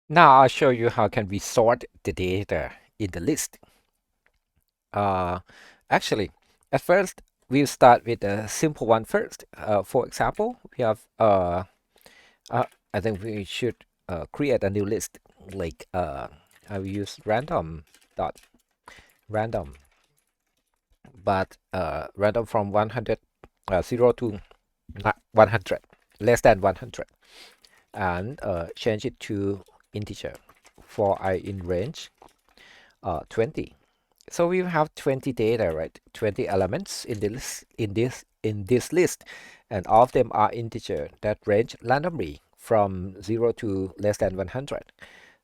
Now I'll show you how can we sort the data in the list. Uh, Actually, at first we'll start with a simple one first. For example, we have uh, I think we should create a new list. Like I will use random dot random, but random from 100 0 to 100, less than 100, and change it to integer for I in range 20. So we have 20 data, right? 20 elements in this list, and all of them are integer that range randomly from 0 to less than 100.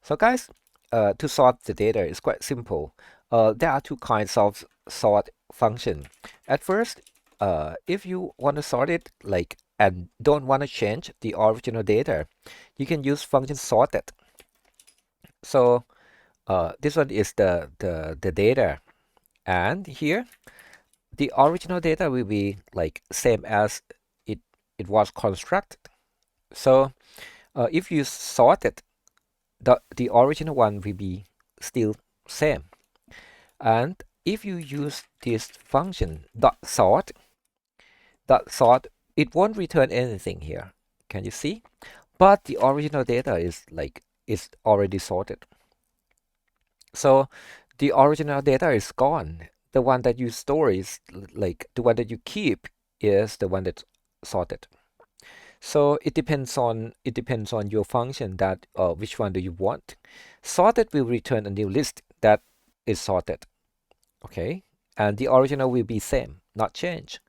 So guys, to sort the data is quite simple. There are two kinds of sort function. At first, if you want to sort it like and don't want to change the original data, you can use function sorted. So this one is the data, and here the original data will be like same as it it was constructed. So if you sort it, the original one will be still same. And if you use this function dot sort, it won't return anything here. Can you see? But the original data is already sorted. So the original data is gone. The one that you store is like the one that you keep is the one that's sorted. So it depends on your function that which one do you want. Sorted will return a new list that is sorted. Okay, and the original will be same, not change.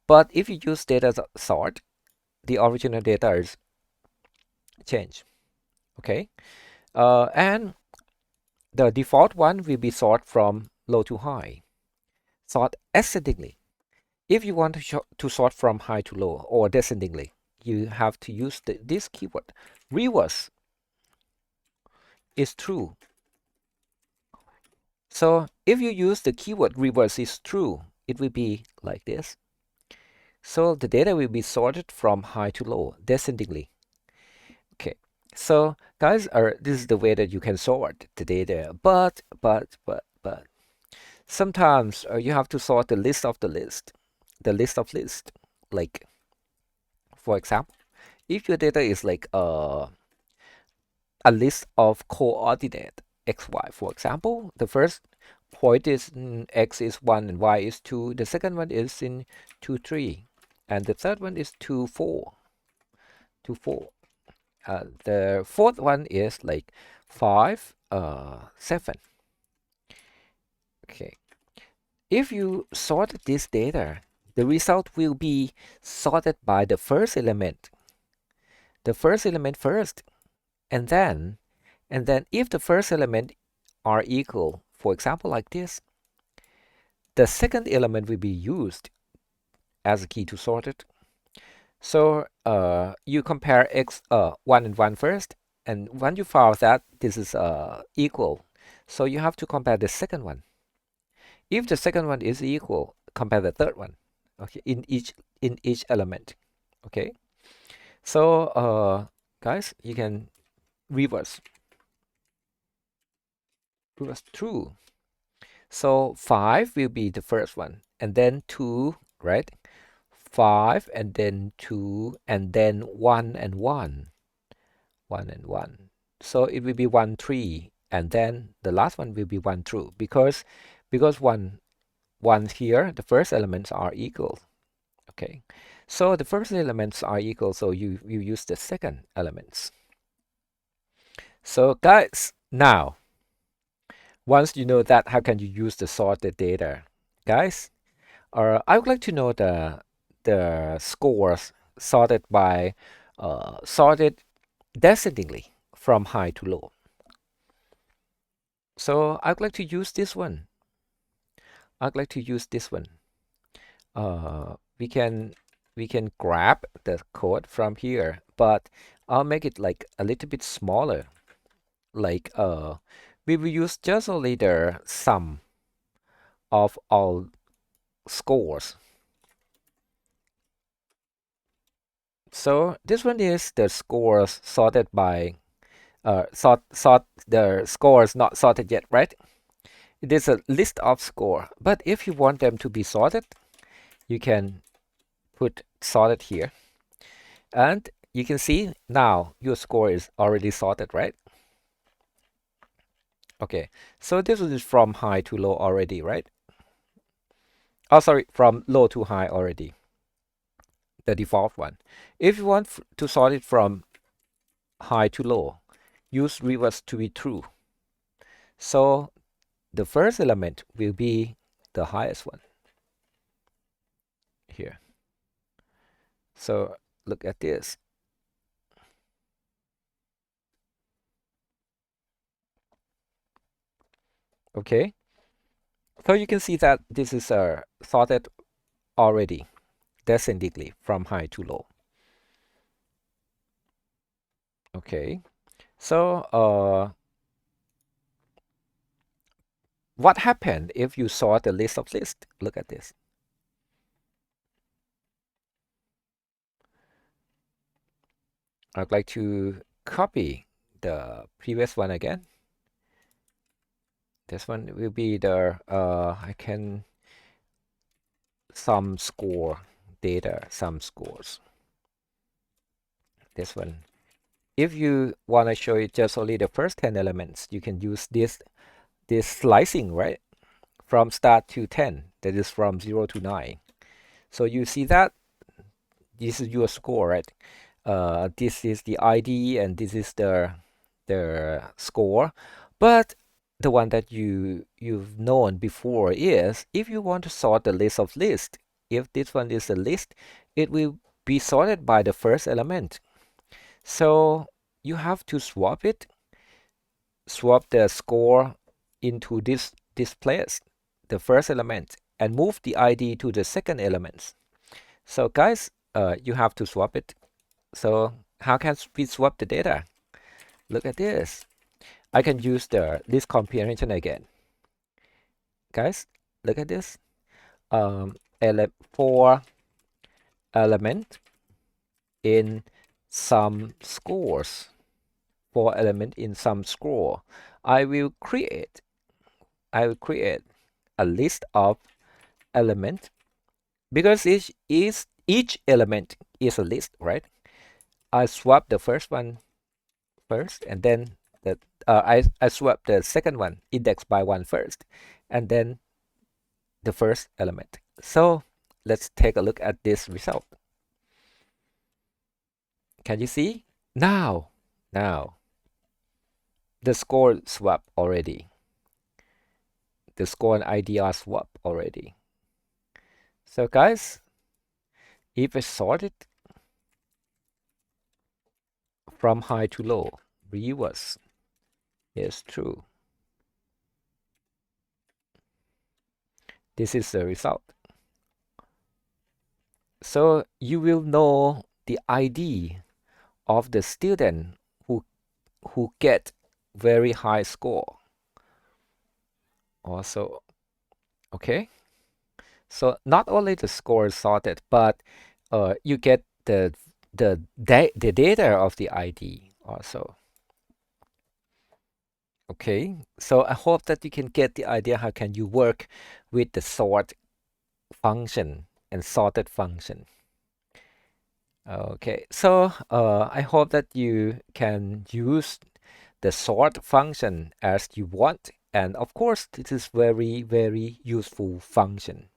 But if you use data sort, the original data is change. Okay, and the default one will be sort from low to high. Sort ascendingly. If you want to sort from high to low or descendingly, you have to use this keyword. Reverse is true. So if you use the keyword reverse is true, it will be like this. So the data will be sorted from high to low, descendingly. Okay. So guys, this is the way that you can sort the data. But sometimes you have to sort the list of the list, the list of list. Like for example, if your data is like a list of coordinate x, y, for example, the first point is x is 1 and y is 2. The second one is in 2, 3. And the third one is 2, 4. 2, 4. The fourth one is like 5, 7. Okay. If you sort this data, the result will be sorted by the first element. The first element first, and then if the first element are equal, for example like this, the second element will be used as a key to sort it. So you compare x 1 and 1 first, and when you found that this is equal, so you have to compare the second one. If the second one is equal, compare the third one. Okay, in each element. Okay, so guys, you can reverse true. So 5 will be the first one, and then 2, right? 5 and then 2 and then 1 and 1. 1 and 1. So it will be 1, 3, and then the last one will be 1, true, because 1 here, the first elements are equal. Okay, so the first elements are equal, so you use the second elements. So guys, now once you know that, how can you use the sorted data? Guys, I would like to know the scores sorted by sorted descendingly from high to low. So I'd like to use this one. I'd like to use this one. We can grab the code from here, but I'll make it like a little bit smaller. Like we will use just only the sum of all scores. So this one is the scores sorted by sort the scores not sorted yet, right? It is a list of score. But if you want them to be sorted, you can put sorted here. And you can see now your score is already sorted, right? Okay, so this is from high to low already, right? Oh, sorry, from low to high already, the default one. If you want to sort it from high to low, use reverse to be true. So the first element will be the highest one here. So look at this. Okay, so you can see that this is sorted already descendingly from high to low. Okay, so what happened if you sort the list of lists? Look at this. I'd like to copy the previous one again. This one will be the I can sum score data, sum scores. This one. If you want to show it just only the first 10 elements, you can use this slicing, right? From start to 10, that is from 0 to 9. So you see that this is your score, right? This is the ID and this is the score. But the one that you've known before is if you want to sort the list of lists, if this one is a list, it will be sorted by the first element. So you have to swap the score into this place, the first element, and move the ID to the second element. So guys, you have to swap it. So how can we swap the data? Look at this. I can use the list comprehension again. Guys, look at this. For element in some scores. For element in some score, I will create a list of element because each element is a list, right? I swap the first one first, and then I swap the second one index by 1 first, and then the first element. So let's take a look at this result. Can you see? Now the score swap already. The score and ID are swap already. So guys, if I sort it from high to low, reverse is true. This is the result. So you will know the ID of the student who get very high score. Also, okay. So not only the score is sorted, but you get the data of the ID also. Okay, so I hope that you can get the idea how can you work with the sort function and sorted function. Okay, so I hope that you can use the sort function as you want, and of course this is very useful function.